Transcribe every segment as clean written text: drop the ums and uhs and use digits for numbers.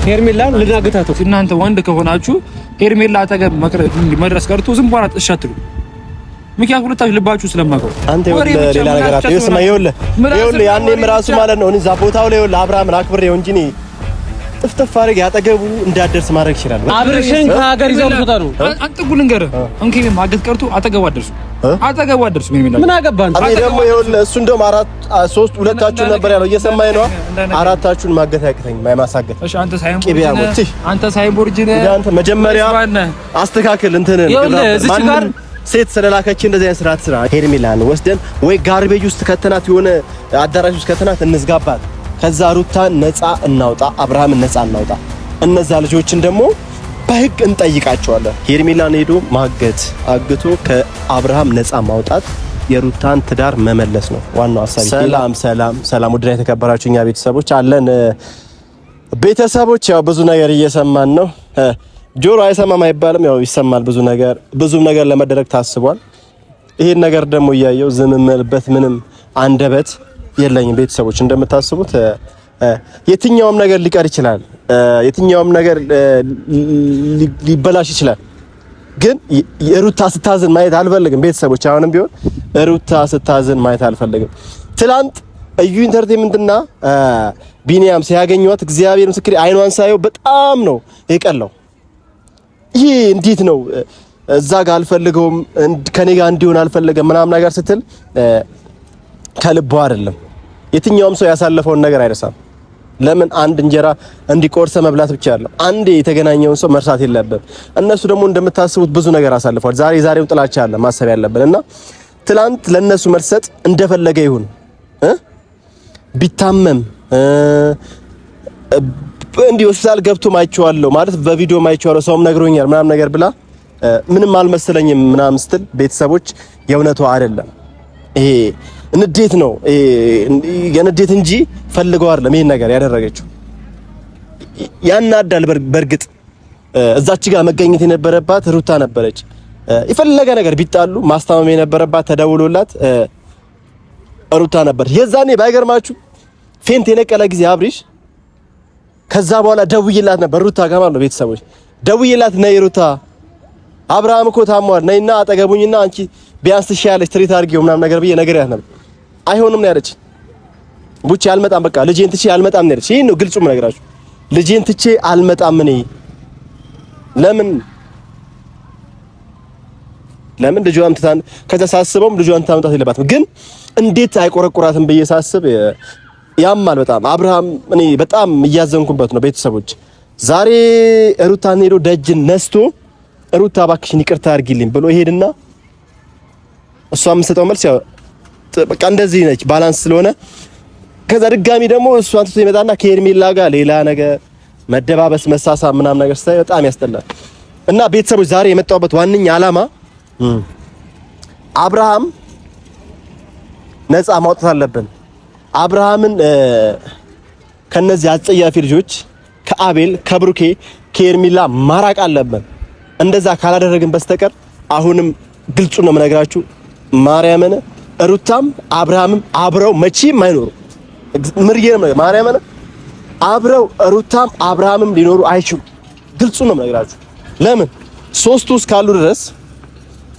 ሄርሜላን ልናገታቱ እናንተ ወንድ ከሆናችሁ ሄርሜላ አጠገብ መድረስ ቀርቶ ዝም ብላችሁ እሻትሉ ምክንያቱም ሁለታችሁ ልባችሁ ስለማቀው አንተ ሌላ ነገር አትይስማ ይኸውልህ ያኔም ራሱ ማለት ነው እኔ እዛ ቦታው ላይ ይኸውልህ አብርሃምን አክብሬው እንጂ እኔ ጥፍጥፍ አድርጌ አጠገቡ እንዳደርስ ማድረግ ይችላል። አብርሽን ከሀገር ይዘው ልትወጣ ነው። አንጥጉ ልንገርህ እንኪ ማገት ቀርቶ አጠገቡ አደርሱ ምን አገባን? እኔ ደግሞ ይኸውልህ እሱ እንደውም ሶስት ሁለታችሁ ነበር ያለው እየሰማኸኝ ነው። አራታችሁን ማገት ያቅተኝ ማይማሳገት እሺ አንተ ሳይቦርጅ አንተ መጀመሪያ አስተካክል እንትን ማን ሴት ስለላከች እንደዚህ አይነት ስርዓት ስራ ሄርሜላን ወስደን ወይ ጋርቤጅ ውስጥ ከተናት የሆነ አዳራሽ ውስጥ ከተናት እንዝጋባት። ከዛ ሩታን ነፃ እናውጣ፣ አብርሃምን ነፃ እናውጣ። እነዛ ልጆችን ደግሞ በህግ እንጠይቃቸዋለን። ሄርሜላን ሄዶ ማገት አግቶ ከአብርሃም ነፃ ማውጣት የሩታን ትዳር መመለስ ነው ዋናው ሐሳብ። ሰላም ውድና የተከበራችሁ እኛ ቤተሰቦች አለን። ቤተሰቦች ያው ብዙ ነገር እየሰማን ነው። ጆሮ አይሰማም አይባልም፣ ያው ይሰማል። ብዙ ነገር ለመደረግ ታስቧል። ይሄን ነገር ደግሞ እያየው ዝም መልበት ምንም አንደበት የለኝም። ቤተሰቦች እንደምታስቡት የትኛውም ነገር ሊቀር ይችላል፣ የትኛውም ነገር ሊበላሽ ይችላል። ግን ሩታ ስታዝን ማየት አልፈልግም። ቤተሰቦች አሁንም ቢሆን ሩታ ስታዝን ማየት አልፈልግም። ትላንት እዩ ኢንተርቴይንመንትና ቢኒያም ሲያገኙት እግዚአብሔር ምስክሬ አይኗን ሳየው በጣም ነው የቀላው። ይሄ እንዴት ነው እዛ ጋር አልፈልገውም ከኔ ጋር እንዲሆን አልፈልገም ምናምን ነገር ስትል ከልቧ አይደለም። የትኛውም ሰው ያሳለፈውን ነገር አይረሳም። ለምን አንድ እንጀራ እንዲቆርሰ መብላት ብቻ አይደለም፣ አንዴ የተገናኘውን ሰው መርሳት የለብም። እነሱ ደግሞ እንደምታስቡት ብዙ ነገር አሳልፈዋል። ዛሬውን ጥላቻ አለ ማሰብ ያለብን እና ትላንት ለነሱ መልሰጥ እንደፈለገ ይሁን ቢታመም እንዲህ ሆስፒታል ገብቶ ማይቻለሁ ማለት በቪዲዮ ማይቻለሁ ሰውም ነግሮኛል ምናምን ነገር ብላ ምንም አልመሰለኝም ምናምን ስትል ቤተሰቦች የእውነቷ አይደለም። ይሄ እንዴት ነው የንዴት እንጂ ፈልገው አይደለም ይሄን ነገር ያደረገችው። ያናዳል። በርግጥ እዛች ጋር መገኘት የነበረባት ሩታ ነበረች። የፈለገ ነገር ቢጣሉ ማስታመም የነበረባት ተደውሎላት ሩታ ነበር። የዛኔ ባይገርማችሁ ፌንት የነቀለ ጊዜ አብሪሽ ከዛ በኋላ ደውዬላት ነበር ሩታ ጋር ማለት ነው። ቤተሰቦች ደውዬላት ነይ ሩታ አብርሃም እኮ ታሟል ነይና አጠገቡኝና አንቺ ቢያንስ ትሻያለሽ ትሪት አድርጊው ምናምን ነገር ብዬ ነግሬያት ነበር። አይሆንም ነው ያለች። ቡቼ አልመጣም በቃ ልጄን ትቼ አልመጣም ነው ያለች። ይሄን ነው ግልጹ የምነግራችሁ። ልጄን ትቼ አልመጣም እኔ ለምን ልጇን ትታን ከተሳስበውም ልጇን ታምጣት የለባትም። ግን እንዴት አይቆረቁራትም ብዬ ሳስብ ያማል በጣም። አብርሃም እኔ በጣም እያዘንኩበት ነው ቤተሰቦች። ዛሬ ሩታን ሄዶ ደጅን ነስቶ ሩታ እባክሽን ይቅርታ አድርጊልኝ ብሎ ይሄድና እሷ የምትሰጠው መልስ ያው በቃ እንደዚህ ነች ባላንስ ስለሆነ ከዛ ድጋሚ ደግሞ እሷን ትቶ ይመጣና ከሄርሜላ ጋር ሌላ ነገር መደባበስ መሳሳብ ምናምን ነገር ስታይ በጣም ያስጠላል። እና ቤተሰቦች ዛሬ የመጣሁበት ዋነኛ ዓላማ አብርሃም ነፃ ማውጣት አለብን። አብርሃምን ከነዚህ አጸያፊ ልጆች ከአቤል ከብሩኬ ከሄርሜላ ማራቅ አለብን። እንደዛ ካላደረግን በስተቀር አሁንም ግልጹ ነው የምነግራችሁ ማርያምን ሩታም አብርሃምም አብረው መቼም አይኖሩ። ምርየም ነው ማርያምን አብረው ሩታም አብርሃምም ሊኖሩ አይችሉም። ግልጹ ነው የምነግራችሁ። ለምን ሶስቱ እስካሉ ድረስ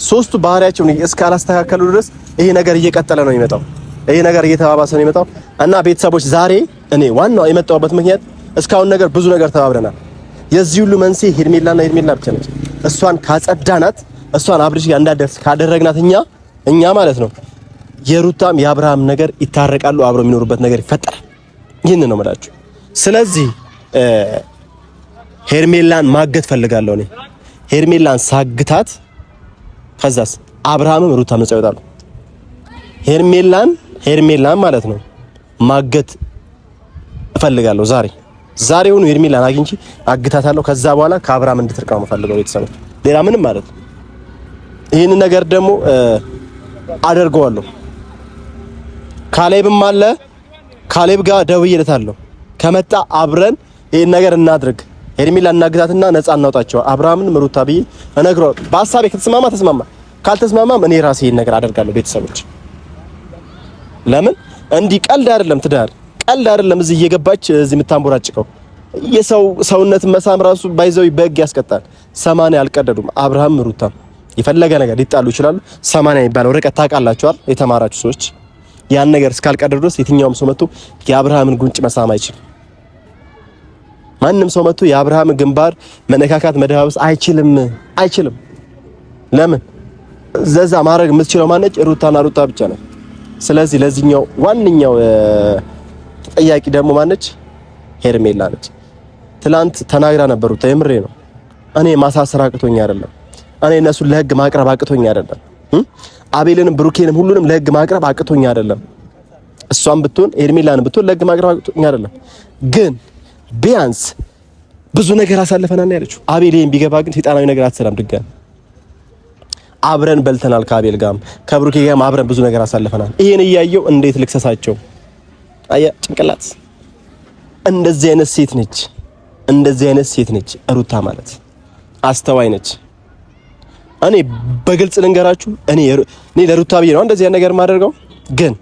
ሶስቱ ባህሪያቸውን እስካላስተካከሉ ድረስ ይሄ ነገር እየቀጠለ ነው የሚመጣው። ይሄ ነገር እየተባባሰ ነው የሚመጣው። እና ቤተሰቦች ዛሬ እኔ ዋናው የመጣሁበት ምክንያት እስካሁን ነገር ብዙ ነገር ተባብረናል። የዚህ ሁሉ መንስኤ ሄርሜላና ሄርሜላ ብቻ ነች። እሷን ካጸዳናት እሷን አብርሽ ጋር እንዳደርስ ካደረግናት እኛ ማለት ነው የሩታም የአብርሃም ነገር ይታረቃሉ፣ አብረው የሚኖሩበት ነገር ይፈጠራል። ይህን ነው የምላችሁ። ስለዚህ ሄርሜላን ማገት ፈልጋለሁ እኔ። ሄርሜላን ሳግታት ከዛስ አብርሃምም ሩታም ነፃ ይወጣሉ። ሄርሜላን ማለት ነው ማገት እፈልጋለሁ። ዛሬውኑ ሄርሜላን አግኝቼ አግታታለሁ። ከዛ በኋላ ከአብርሃም እንድትርቅ ነው የምፈልገው ቤተሰቦች፣ ሌላ ምንም ማለት ነው። ይህን ነገር ደግሞ አደርገዋለሁ። ካሌብም አለ፣ ካሌብ ጋር ደውዬለታለሁ። ከመጣ አብረን ይህን ነገር እናድርግ። ሄርሜላን እናግታትና ነፃ እናውጣቸው አብርሃምን ሩታ ብዬ እነግረዋለሁ። በሀሳቤ ከተስማማ ተስማማ፣ ካልተስማማም እኔ ራሴ ይህን ነገር አደርጋለሁ ቤተሰቦች። ለምን እንዲህ ቀልድ አይደለም፣ ትዳር ቀልድ አይደለም። እዚህ እየገባች እዚህ የምታንቦራጭቀው የሰው ሰውነት መሳም ራሱ ባይዘው በሕግ ያስቀጣል። 80 አልቀደዱም። አብርሃም ሩታም የፈለገ ነገር ሊጣሉ ይችላሉ። 80 የሚባለው ርቀት ታውቃላችኋል የተማራችሁ ሰዎች። ያን ነገር እስካልቀደዱ ድረስ የትኛውም ሰው መጥቶ የአብርሃምን ጉንጭ መሳም አይችልም። ማንም ሰው መጥቶ የአብርሃምን ግንባር መነካካት መደባበስ አይችልም። ለምን? ዘዛ ማድረግ የምትችለው ማነች? ሩታና ሩታ ብቻ ነው። ስለዚህ ለዚህኛው ዋንኛው ተጠያቂ ደግሞ ማነች? ሄርሜላ ነች። ትላንት ተናግራ ነበር ሩታ። የምሬ ነው። እኔ ማሳሰር አቅቶኝ አይደለም። እኔ እነሱን ለህግ ማቅረብ አቅቶኝ አይደለም። አቤልንም ብሩኬንም ሁሉንም ለህግ ማቅረብ አቅቶኝ አይደለም። እሷም ብትሆን ሄርሜላንም ብትሆን ለህግ ማቅረብ አቅቶኝ አይደለም። ግን ቢያንስ ብዙ ነገር አሳልፈናል ያለችው አቤል። ይሄን ቢገባ ግን ሰይጣናዊ ነገር አትሰራም። ድጋሚ አብረን በልተናል። ከአቤል ጋርም ከብሩኬ ጋርም አብረን ብዙ ነገር አሳልፈናል። ይሄን እያየው እንዴት ልክሰሳቸው? አያ ጭንቅላት። እንደዚህ አይነት ሴት ነች ሩታ ማለት። አስተዋይ ነች። እኔ በግልጽ ልንገራችሁ፣ እኔ ለሩታ ብዬ ነው እንደዚህ ነገር ማደርገው፣ ግን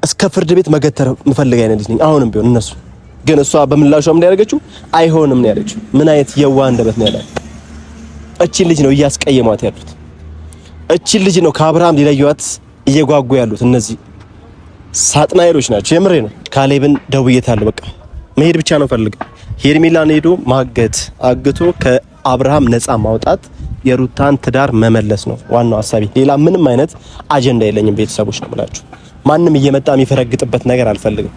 እስከ ፍርድ ቤት መገተር ምፈልግ አይነት ልጅ ነኝ። አሁንም ቢሆን እነሱ ግን እሷ በምላሿ ምን ያደረገችው አይሆንም ነው ያለችው። ምን አይነት የዋህ እንደበት ነው ያለው። እቺን ልጅ ነው እያስቀየሟት ያሉት። እቺን ልጅ ነው ከአብርሃም ሊለዩዋት እየጓጉ ያሉት እነዚህ ሳጥናይሎች ናቸው። የምሬ ነው። ካሌብን ደውዬታለሁ። በቃ መሄድ ብቻ ነው ፈልግ። ሄርሜላን ሄዶ ማገት አግቶ ከአብርሃም ነፃ ማውጣት የሩታን ትዳር መመለስ ነው ዋናው ሐሳቢ። ሌላ ምንም አይነት አጀንዳ የለኝም። ቤተሰቦች ነው ብላችሁ ማንም እየመጣ የሚፈረግጥበት ነገር አልፈልግም።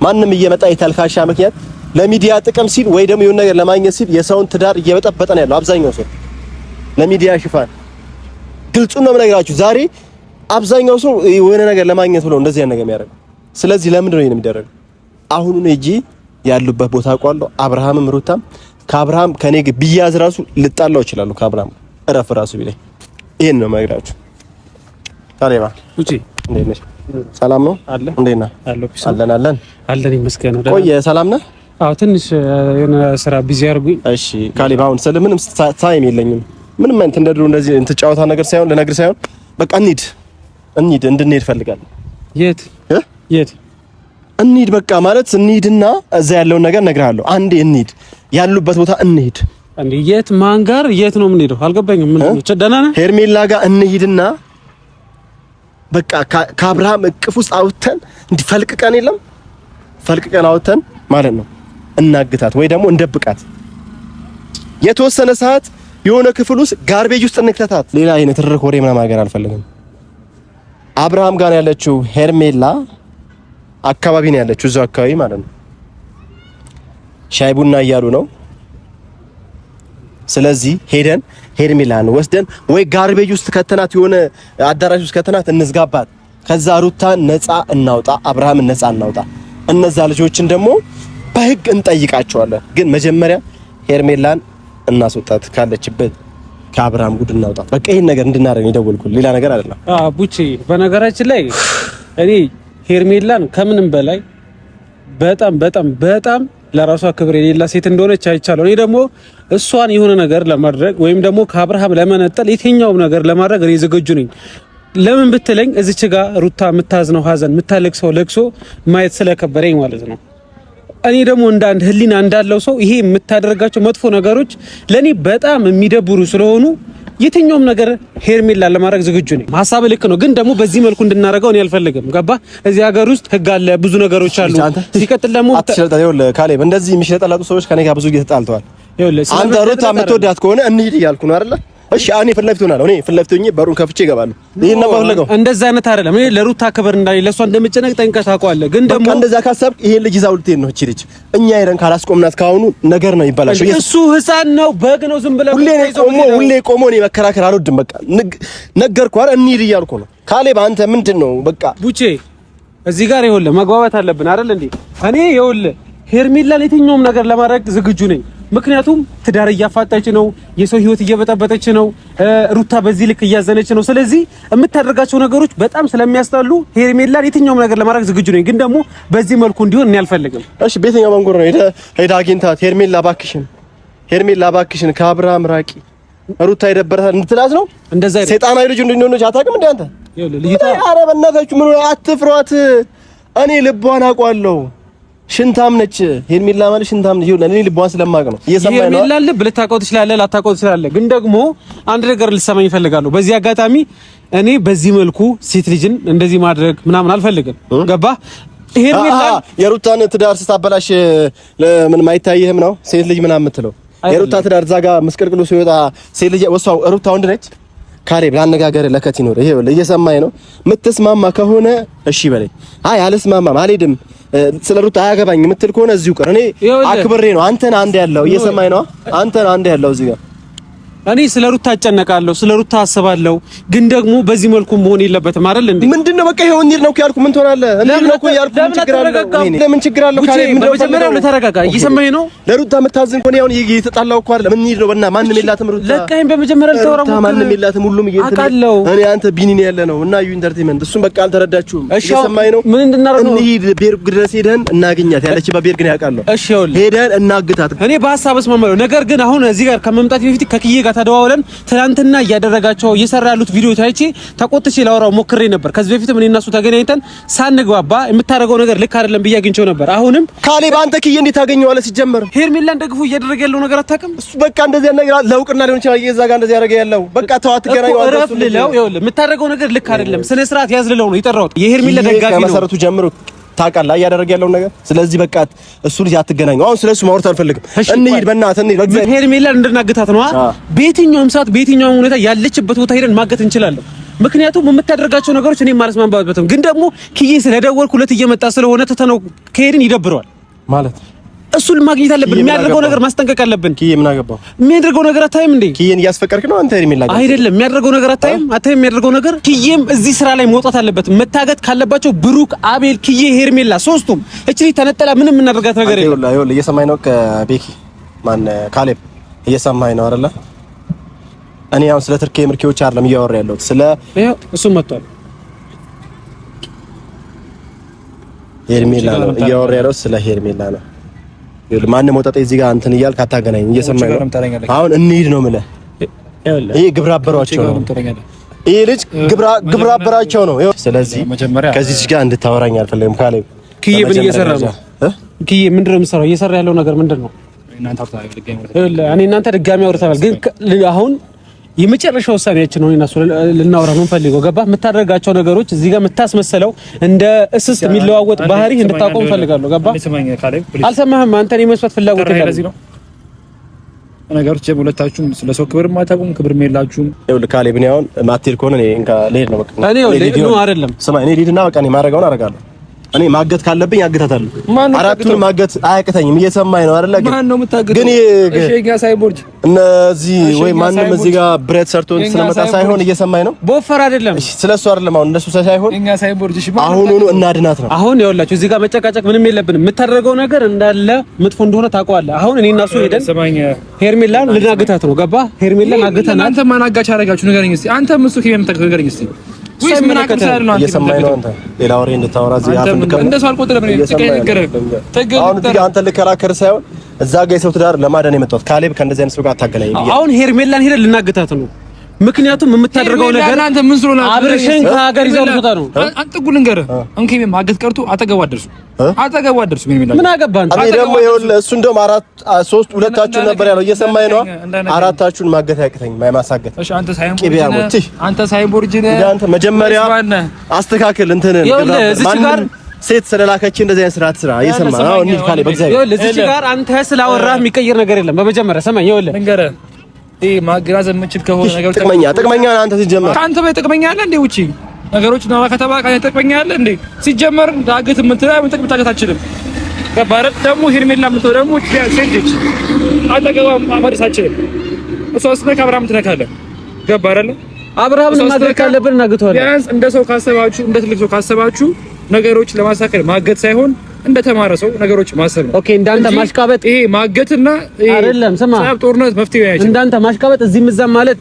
ማንም እየመጣ የተልካሻ ምክንያት ለሚዲያ ጥቅም ሲል ወይ ደግሞ የሆነ ነገር ለማግኘት ሲል የሰውን ትዳር እየበጠበጠ ነው ያለው አብዛኛው ሰው ለሚዲያ ሽፋን። ግልጹን ነው የምነግራችሁ። ዛሬ አብዛኛው ሰው የሆነ ነገር ለማግኘት ብሎ እንደዚህ አይነት ነገር የሚያደርገው። ስለዚህ ለምንድን ነው ይሄን የሚደረገው? አሁኑን እጂ ያሉበት ቦታ አውቃለሁ። አብርሃምም ሩታም ከአብርሃም ከኔ ጋር ቢያዝ ራሱ ልጣላው ይችላሉ። ከአብርሃም እረፍ ራሱ ቢለኝ ይሄን ነው የምነግራችሁ። ታዲያ ውጪ እንዴት ነሽ? ሰላም ነው አለ። እንዴት ነህ? አለን ይመስገን። ቆይ ሰላም ነህ? አዎ ትንሽ የሆነ ስራ ቢዚ አድርጉኝ። እሺ ካሌብ፣ አሁን ምንም ታይም የለኝም። ምንም አይነት እንደድሮ እንደዚህ እንትጫወታ ነገር ሳይሆን ለነገር ሳይሆን በቃ እንሂድ እንድንሄድ ፈልጋለሁ። የት እንሂድ? በቃ ማለት እንሂድና እዛ ያለውን ነገር እነግርሃለሁ። አንዴ እንሂድ፣ ያሉበት ቦታ እንሂድ። አንዴ የት? ማን ጋር? የት ነው የምንሄደው? አልገባኝም። ምን ነው ደህና ነህ? ሄርሜላ ጋር እንሂድና በቃ ከአብርሃም እቅፍ ውስጥ አውጥተን እንዲፈልቅቀን የለም ፈልቅቀን አውጥተን ማለት ነው እናግታት ወይ ደግሞ እንደብቃት። የተወሰነ ሰዓት የሆነ ክፍል ውስጥ ጋርቤጅ ውስጥ እንክተታት። ሌላ አይነት ትርክ ወሬ ምናምን ነገር አልፈልግም። አብርሃም ጋር ያለችው ሄርሜላ አካባቢ ነው ያለችው፣ እዛው አካባቢ ማለት ነው። ሻይ ቡና እያሉ ነው። ስለዚህ ሄደን ሄርሜላን ወስደን ወይ ጋርቤጅ ውስጥ ከተናት፣ የሆነ አዳራሽ ውስጥ ከተናት እንዝጋባት። ከዛ ሩታን ነፃ እናውጣ፣ አብርሃምን ነፃ እናውጣ። እነዛ ልጆችን ደግሞ በህግ እንጠይቃቸዋለን። ግን መጀመሪያ ሄርሜላን እናስወጣት ካለችበት፣ ከአብርሃም ጉድ እናውጣ። በቃ ይሄን ነገር እንድናደርግ የደወልኩት ሌላ ነገር አይደለም። ቡቼ በነገራችን ላይ እኔ ሄርሜላን ከምንም በላይ በጣም ለራሷ ክብር የሌላ ሴት እንደሆነች አይቻለሁ። እኔ ደግሞ እሷን የሆነ ነገር ለማድረግ ወይም ደግሞ ከአብርሃም ለመነጠል የትኛውም ነገር ለማድረግ እኔ ዝግጁ ነኝ። ለምን ብትለኝ እዚች ጋር ሩታ የምታዝነው ሀዘን የምታለቅሰው ለቅሶ ማየት ስለከበረኝ ማለት ነው። እኔ ደግሞ እንደ አንድ ህሊና እንዳለው ሰው ይሄ የምታደርጋቸው መጥፎ ነገሮች ለኔ በጣም የሚደብሩ ስለሆኑ የትኛውም ነገር ሄርሜላ ለማድረግ ዝግጁ ነኝ። ሀሳብ ልክ ነው፣ ግን ደግሞ በዚህ መልኩ እንድናረገው እኔ አልፈልግም። ገባ? እዚህ ሀገር ውስጥ ህግ አለ፣ ብዙ ነገሮች አሉ። ሲቀጥል ደግሞ ካሌብ እንደዚህ የሚሽለጠለጡ ሰዎች ከኔ ጋር ብዙ ጊዜ ተጣልተዋል። አንተ ሩታ የምትወዳት ከሆነ እንሂድ እያልኩ ነው አይደለ? እሺ እኔ ፊት ለፊት ሆናለሁ። እኔ ፊት ለፊት ሆኜ በሩን ከፍቼ እገባለሁ። ይሄን ነው ባልነገው። እንደዛ አይነት አይደለም። እኔ ለሩታ ክብር እንዳለኝ ለሷ እንደምጨነቅ ጠንቀህ ታውቀዋለህ። ግን ደግሞ እንደዛ ካሰብክ ይሄን ልጅ ይዛው ልትሄድ ነው። እቺ ልጅ እኛ ሄደን ካላስቆምናት ካሁኑ ነገር ነው ይባላል። እሱ ህፃን ነው፣ በግ ነው። ዝም ብለህ ሁሌ ቆሞ እኔ መከራከር አልወድም። በቃ ነገርኩህ አይደል? እንሂድ እያልኩ ነው። ካሌብ አንተ ምንድን ነው በቃ ቡቼ፣ እዚህ ጋር ይኸውልህ መግባባት አለብን አይደል እንዴ? እኔ ይኸውልህ ሄርሜላን የትኛውም ነገር ለማድረግ ዝግጁ ነኝ። ምክንያቱም ትዳር እያፋጣች ነው፣ የሰው ህይወት እየበጠበጠች ነው፣ ሩታ በዚህ ልክ እያዘነች ነው። ስለዚህ የምታደርጋቸው ነገሮች በጣም ስለሚያስጠሉ ሄርሜላን የትኛውም ነገር ለማድረግ ዝግጁ ነኝ፣ ግን ደግሞ በዚህ መልኩ እንዲሆን እኔ አልፈልግም። እሺ በየትኛው መንገድ ነው ሄዳ አግኝታት ሄርሜላ እባክሽን ከአብርሃም ራቂ፣ ሩታ ይደበራታል እንድትላት ነው? እንደዛ አይደል? ሰይጣናዊ ልጅ እንደሆነች አታውቅም እንዴ አንተ? ይኸውልህ ልጅቷ፣ ኧረ በእናታችሁ ምን አትፍሯት። እኔ ልቧን አውቀዋለሁ። ሽንታም ነች ሄርሜላ ማለት ሽንታም ነች። ይኸውልህ እኔ ልቧን ስለማውቅ ነው እየሰማኝ ነው። ሄርሜላ ልብ ልታውቀው ትችላለህ፣ ላታውቀው ትችላለህ። ግን ደግሞ አንድ ነገር ልሰማኝ እፈልጋለሁ። በዚህ አጋጣሚ እኔ በዚህ መልኩ ሴት ልጅን እንደዚህ ማድረግ ምናምን አልፈልግም። ገባህ? ሄርሜላ የሩታን ትዳር ስታበላሽ ምን ማይታየህም ነው ሴት ልጅ ምናምን የምትለው? የሩታ ትዳር እዛ ጋር መስቀልቅሎ ሲወጣ ሴት ልጅ ወሷው ሩታ ወንድ ነች። ካሌብ ላነጋገር ለከት ይኖር። ይሄ እየሰማኝ ነው። የምትስማማ ከሆነ እሺ በለኝ። አይ አልስማማም አልሄድም ስለ ሩታ አያገባኝ የምትል ከሆነ እዚሁ ቀር። እኔ አክብሬ ነው አንተን አንድ ያለው እየሰማኝ ነው። አንተን አንድ ያለው እዚህ ጋር እኔ ስለ ሩታ አጨነቃለሁ፣ ስለ ሩታ አስባለሁ። ግን ደግሞ በዚህ መልኩ መሆን የለበትም አይደል እንዴ? ምንድነው በቃ ይሄው እንሂድ ነው ያልኩ። ምን ትሆናለህ? ለምን ነው ያልኩ? ለምን ችግር አለው? ካሌብ ምንድነው? በመጀመሪያው ለተረጋጋ እየሰማኝ ነው። ለሩታ የምታዝን ከሆነ ያው እየተጣላው እኮ አይደለም። እንሂድ ነው በእና ማንንም የላትም ሩታ። ለቃኝ በመጀመሪያው ለተወራው ማንንም የላትም። ሁሉም አውቃለሁ። እኔ አንተ ቢኒን ያለ ነው እና ዩ ኢንተርቴይንመንት እሱን በቃ አልተረዳችሁም። እየሰማኝ ነው። ምን እንድናረግ ነው? እንሂድ ቤርግ ድረስ ሄደን እናገኛት። ያለችበት ቤርግ ነው ያውቃለሁ። እሺ ይኸውልህ ሄደን እናግታት። እኔ በሐሳብ እስማማለሁ። ነገር ግን አሁን እዚህ ጋር ከመምጣት በፊት ከክዬ ጋር ተደዋውለን ትናንትና እያደረጋቸው እየሰራ ያሉት ቪዲዮ ታይቼ ተቆጥቼ ላወራው ሞክሬ ነበር። ከዚህ በፊትም እኔ እና እሱ ተገናኝተን ሳንግባባ የምታደርገው ነገር ልክ አይደለም ብዬ አግኝቼው ነበር። አሁንም ካሌብ አንተ ክዬ እንዴት ታገኘዋለህ? ሲጀመር ሄርሜላን ደግፎ እያደረገ ያለው ነገር አታውቅም። እሱ በቃ እንደዚህ ነገር ለውቅና ሊሆን ይችላል። እየዛ ጋር እንደዚህ ያደረገ ያለው በቃ ተዋት፣ ገናኙ አረፍ ልለው። ይኸውልህ የምታደርገው ነገር ልክ አይደለም። ስነ ስርዓት ያዝ ልለው ነው የጠራሁት። የሄርሜላ ደጋፊ ነው ከመሰረቱ ጀምሮ ታውቃለህ እያደረገ ያለው ነገር። ስለዚህ በቃ እሱ ልጅ አትገናኙ። አሁን ስለሱ ማውራት አልፈልግም። እንሂድ በእናትህ እንሂድ። በእግዚአብሔር ሄርሜላን እንድናግታት ነው። በየትኛውም ሰዓት በየትኛውም ሁኔታ ያለችበት ቦታ ሄደን ማገት እንችላለን። ምክንያቱም የምታደርጋቸው ነገሮች እኔ ማለት ማንባበትም። ግን ደግሞ ክዬ ስለደወልኩለት እየመጣ ስለሆነ ተተነው ከሄድን ይደብረዋል ማለት እሱን ማግኘት አለብን። የሚያደርገው ነገር ማስጠንቀቅ አለብን። ክዬ ምን አገባው? የሚያደርገው ነገር አታይም እንዴ? ክዬን እያስፈቀርክ ነው አንተ ሄርሜላ ጋር አይደለም። የሚያደርገው ነገር አታይም የሚያደርገው ነገር ክዬም እዚህ ስራ ላይ መውጣት አለበት። መታገት ካለባቸው ብሩክ፣ አቤል፣ ክዬ፣ ሄርሜላ ሶስቱም። እቺ ልጅ ተነጠላ ምንም የምናደርጋት ነገር የለም። ይኸውልህ እየሰማኝ ነው። ከቤኪ ማን ካሌብ እየሰማኝ ነው አይደለ? እኔ ያው ስለ ትርኬ ምርኪዎች አይደለም እያወራ ያለሁት ስለ ይኸው እሱም መጥቷል። ሄርሜላ ነው እያወራ ያለሁት ስለ ሄርሜላ ነው። ማንም ወጣጤ እዚህ ጋር እንትን እያልክ አታገናኝ። እየሰማኝ ነው። አሁን እንሂድ ነው የምልህ። ይሄ ግብረ አበራቸው ነው። ይሄ ልጅ ግብረ አበራቸው ነው። ስለዚህ ከዚህ ጋር እንድታወራኝ አልፈልግም። ካሌብ ክዬ ምን እየሰራ ነው? ክዬ ምንድን ነው የምሰራው? እየሰራ ያለው ነገር ምንድን ነው? እኔ እናንተ ድጋሚ አውርተናል። ግን አሁን የመጨረሻ ውሳኔያችን ነው። እነሱ ልናወራ ነው ፈልገው ገባ። የምታደርጋቸው ነገሮች እዚህ ጋር የምታስመሰለው እንደ እስስት የሚለዋወጥ ባህሪ እንድታቆም ፈልጋለሁ። ገባ? አልሰማህም? አንተን የመስፈት ፍላጎት የለም። ነገሮች ሁለታችሁም ስለ ሰው ክብር ማታቁም፣ ክብርም የላችሁም። ይኸውልህ ካሌብ እኔ አሁን ማትሄድ ከሆነ እኔ እንካ ልሄድ ነው በቃ። እኔ ልሄድ ነው አይደለም። ስማ እኔ ልሄድና በቃ እኔ ማድረገውን አደርጋለሁ። እኔ ማገት ካለብኝ አግታታለሁ። አራቱን ማገት አያቅተኝም። እየሰማኝ ነው አይደለ? ማን ነው የምታገተው? ግን እሺ እኛ ሳይቦርጅ እነዚህ ወይ ማንም እዚህ ጋር ብረት ሰርቶ ስለመጣ ሳይሆን እየሰማኝ ነው። ቦፈር አይደለም። እሺ ስለሱ አይደለም። አሁን እንደሱ ሳይሆን እኛ ሳይቦርጅ እሺ አሁኑኑ እናድናት ነው። አሁን ይኸውላችሁ እዚህ ጋር መጨቃጨቅ ምንም የለብንም። የምታደርገው ነገር እንዳለ መጥፎ እንደሆነ ታውቀዋለህ። አሁን እኔ እና እሱ ሄደን ሄርሜላን ልናግታት ነው። ገባ? ሄርሜላን አግተናል። አንተ ማን አጋች አደረጋችሁ? ንገረኝ እስቲ። አንተ ምሱ ከየምታውቀው ንገረኝ እስቲ። ወይስ ምን አቀርሳለህ ነው? እየሰማኝ ነው። አንተ ሌላ ወሬ እንድታወራ እዚህ አፍልከው እንደሱ አልቆጥረም ነው። አንተ ልከራከር ሳይሆን እዛ ጋር የሰው ትዳር ለማዳን የመጣሁት ካሌብ ከእንደዚህ አይነት ሰው ጋር አታገናኝ። አሁን ሄርሜላን ሄደን ልናግታት ነው። ምክንያቱም የምታደርገው ነገር አንተ ምን ስለሆነ አብረሽን ከሀገር ይዘው ልትወጣ ነው። አንተ ጉልንገር እንከ ማገት ቀርቶ አጠገቡ አደርሱ ምን አገባን? እኔ ደግሞ ይኸውልህ እሱ እንደውም ሁለታችሁን ነበር ያለው። እየሰማኝ ነው። አራታችሁን ማገት አያቅተኝም። ማሳገት እሺ። አንተ ሳይቦርጅ ነህ። አንተ መጀመሪያ አስተካክል እንትን ማን ሴት ስለላከች እንደዚህ አይነት ስርዓት ስራ እየሰማ ነው። እንዴ ካሌብ በእግዚአብሔር ይኸውልህ እዚህ ጋር አንተ ስላወራህ የሚቀየር ነገር የለም። በመጀመሪያ ሰማኝ። ይኸውልህ ልንገርህ ማገራዘም የምችል ከሆነ ነገር ጥቅመኛ አንተ ሲጀመር ካንተ በይ ጥቅመኛ አለ እንዴ? ውጪ ነገሮች ነው ከተባለ ካንተ ጥቅመኛ አለ እንዴ? ሲጀመር ዳገት የምትለው ምን ጥቅም ታገታችልም። ገባረ ደግሞ ሄርሜላ የምትለው ደግሞ ሴንጅ አጠገባ ማድረሳችልም እሷ ስለካ አብርሃም ትነካለህ። ገባረ አብርሃምን ማድረግ ካለብን እናግተዋለን። ቢያንስ እንደ ሰው ካሰባችሁ እንደ ትልቅ ሰው ካሰባችሁ ነገሮች ለማሳከል ማገት ሳይሆን እንደ ተማረ ሰው ነገሮች ማሰብ ነው። ኦኬ እንዳንተ ማሽቃበጥ ይሄ ማገትና አይደለም። ስማ ጦርነት መፍትሄ ያይች እንዳንተ ማሽቃበጥ እዚህ ምዛም ማለት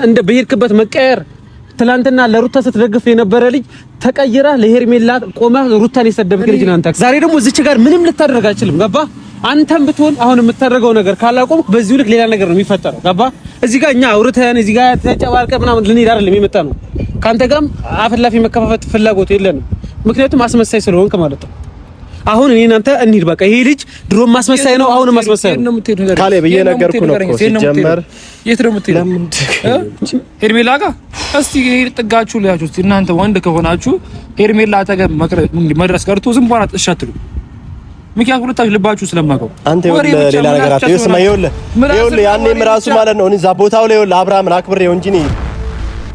እንደ በሄድክበት መቀየር። ትላንትና ለሩታ ስትደግፍ የነበረ ልጅ ተቀይራ ለሄርሜላ ቆማ ሩታን የሰደብክ ልጅ ናንተ። ዛሬ ደግሞ እዚች ጋር ምንም ልታደርግ አይችልም። ገባ? አንተም ብትሆን አሁን የምታደርገው ነገር ካላቆምክ በዚሁ ልክ ሌላ ነገር ነው የሚፈጠረው። ገባ? እዚህ ጋር እኛ አውርተን እዚህ ጋር ተጨባርቀ ምናምን ልንሄድ አይደለም የመጣ ነው። ካንተ ጋርም አፍላፊ መከፋፈት ፍላጎት የለንም። ምክንያቱም አስመሳይ ስለሆንክ ማለት ነው። አሁን እኔ እናንተ እንሂድ በቃ። ይሄ ልጅ ድሮም ማስመሳይ ነው፣ አሁንም ማስመሳይ ነው። ካሌ ብዬ ነገርኩህ ነው እኮ ሲጀመር። የት ነው የምትሄደው? ሄርሜላ ጋር እስቲ ጥጋችሁ ላያችሁ እስቲ እናንተ ወንድ ከሆናችሁ ሄርሜላ አጠገብ መድረስ ቀርቶ ዝም ብሏት እሺ አትሉ። ምክንያቱም ሁለታችሁ ልባችሁ ስለማውቀው አንተ ሌላ ነገር አትይው። ስማ ይኸውልህ ያኔም ራሱ ማለት ነው እዛ ቦታው ላይ ይኸውልህ አብርሃምን አክብሬው እንጂ እኔ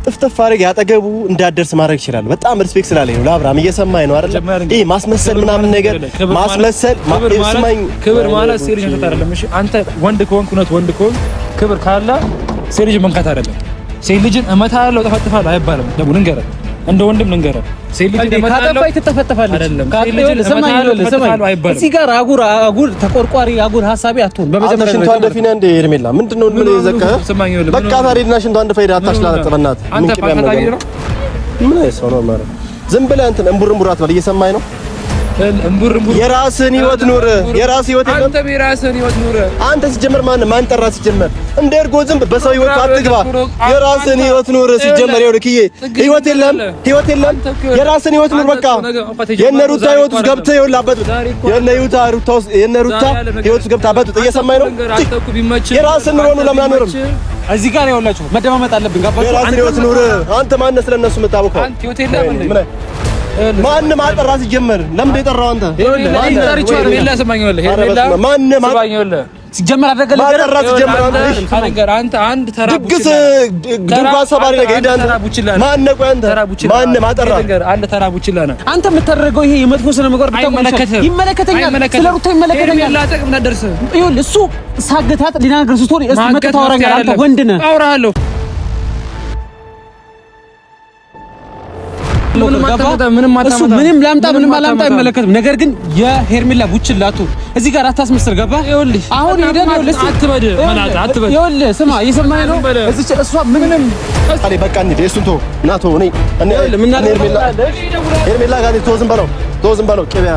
ጥፍጥፍ አድርጌ አጠገቡ እንዳደርስ ማድረግ ይችላል። በጣም ሪስፔክት ስላለኝ ነው ለአብርሃም። እየሰማኝ ነው አይደል? ይሄ ማስመሰል ምናምን ነገር ማስመሰል ስማኝ፣ ክብር ማለት ሴት ልጅ መንካት አይደለም። እሺ አንተ ወንድ ከሆንክ እውነት ወንድ ከሆንክ ክብር ካለ ሴት ልጅ መንካት አይደለም። ሴት ልጅን እመታለሁ ጠፈጥፋለሁ አይባልም። ደግሞ ልንገርህ እንደ ወንድም ልንገርህ ሴት ልጅ እመታለሁ ትጠፈጠፋለች አይደለም። እዚህ ጋር አጉል ተቆርቋሪ አጉል ሐሳቢ አትሆን። በመጀመሪያ ሽንቷ እንደፊና እንደ ሄርሜላ ምንድነው ምን ይዘካ በቃ ታሪድና ሽንቷ እንደፈይዳ አታሽላጥ በእናትህ ምን ቂም ያለው ምን አይሰው ነው ማለት ዝም ብለህ እንትን እምቡር አትበል። እየሰማኝ ነው። የራስህን ህይወት ኑር። የራስህ ህይወት የለም። አንተ የራስህን ህይወት ኑር። አንተ ሲጀመር ማን ጠራ? ሲጀመር እንደ እርጎ ዝም በሰው ህይወት አትግባ። የራስህን ህይወት ኑር። ሲጀመር ይኸውልህ ህይወት የለም። የራስህን ህይወት ኑር። በቃ የእነ ሩታ ህይወት ውስጥ ገብተህ ይኸውልህ አበጥ የእነ ሩታ ህይወት ውስጥ ገብተህ አበጥ። እየሰማኝ ነው። የራስህን ኑር ነው። ለምን አኖርም? እዚህ ጋር ይኸውላችሁ መደማመጥ አለብን። ገባችሁ? የራስህን ህይወት ኑር። አንተ ማነህ ስለነሱ የምታውቀው? አንተ ህይወት የለም እንዴ? ማንም አጠራ ሲጀመር ለምን የጠራው አንተ? ሄርሜላ ሰማኝ ወለ ሄርሜላ ማንም ሲጀመር አደረገለ አጠራ ሲጀመር አንተ አንድ ተራ ድግስ ድንኳን ሰባሪ ነገር ሄዳ ማነው? ቆይ አንተ ማንም አጠራ አንድ ተራ ቡችላ ነው አንተ የምታደርገው ይሄ የመጥፎ ስነ ምግባር ይመለከተኛል። ስለ ሩታ ይመለከተኛል። ሄርሜላ ጠቅም እንዳደርስ ይኸውልህ እሱ ሳገታት ሌላ ነገር ስትሆን እስቲ መጥተህ ታወራኛለህ። አንተ ወንድ ነህ። አውራሃለሁ ምንም ላምጣ ምንም አላምጣ አይመለከትም። ነገር ግን የሄርሜላ ቡችላቱ እዚህ ጋር አታስመስል። ገባ? ይኸውልህ አሁን ሄደን ይኸውልህ ስማ እየሰማኸኝ ነው? እዚህ እሷ ምንም አለ በቃ እንዴ እሱን ተው እና ተው እኔ ሄርሜላ ጋር ተው ዝም በለው ቅቢያ